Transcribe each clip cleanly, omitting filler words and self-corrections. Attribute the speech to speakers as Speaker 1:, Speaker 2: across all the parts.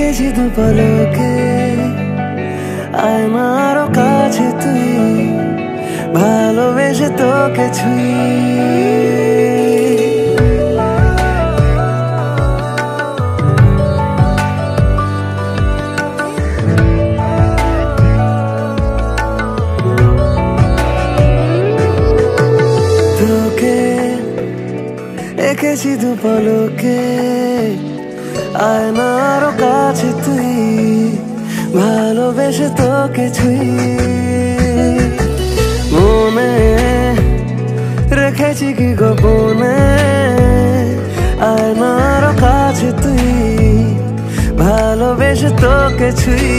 Speaker 1: এঁকেছি দু পলকে আয়নারও কাছে তুই ভালোবেসে তোকে ছুঁই তোকে এঁকেছি দু পলকে আয়নারও কাছে তুই ভালোবেসে তোকে ছুঁই মনে রেখেছি কি গোপনে আয়নারও কাছে তুই ভালোবেসে তোকে ছুঁই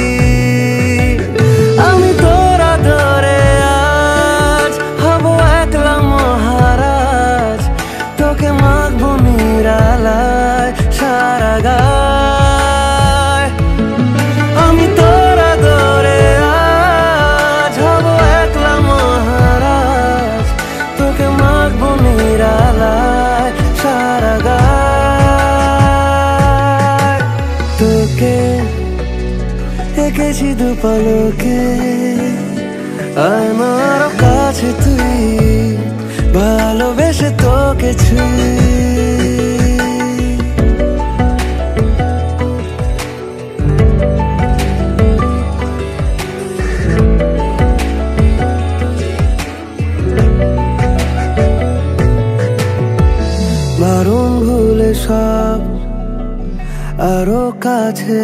Speaker 1: আমি তোরা ধরে আজ হব একলা মহারাজ তোকে মাখবো নিরালায় সারা গায় আমি তোরা ধরে আজ হব একলা মহারাজ তোকে মাখবো নিরালায় সারা গায় তোকে এঁকেছি দু পলকে আমার কাছে তুই ভালোবেসে তোকে ছুঁই বারণ ভুলে সব আরো কাছে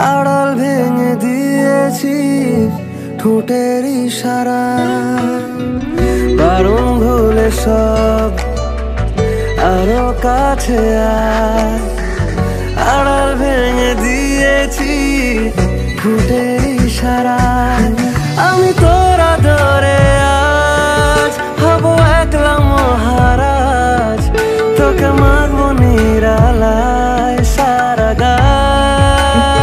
Speaker 1: আড়াল ভেঙে দিয়েছি ঠোঁটের ইশারা বারণ ভুলে সব আরো কাছে আড়াল ভেঙে দিয়েছি ঠোঁটের ইশারা আমি তোরা ধরে আজ হব একলা মহারাজ তোকে মাখবো নিরালায় সারা গায়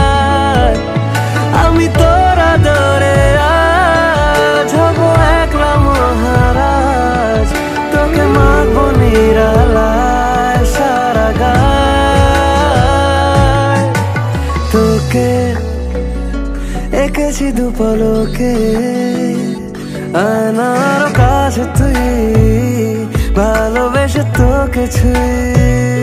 Speaker 1: আমি তোরা ধরে আজ হব একলা মহারাজ তোকে মাখবো নিরালায় সারা গায় তোকে এঁকেছি দু পলকে আয়নার কাছে তুই ভালোবেসে তোকে ছুঁই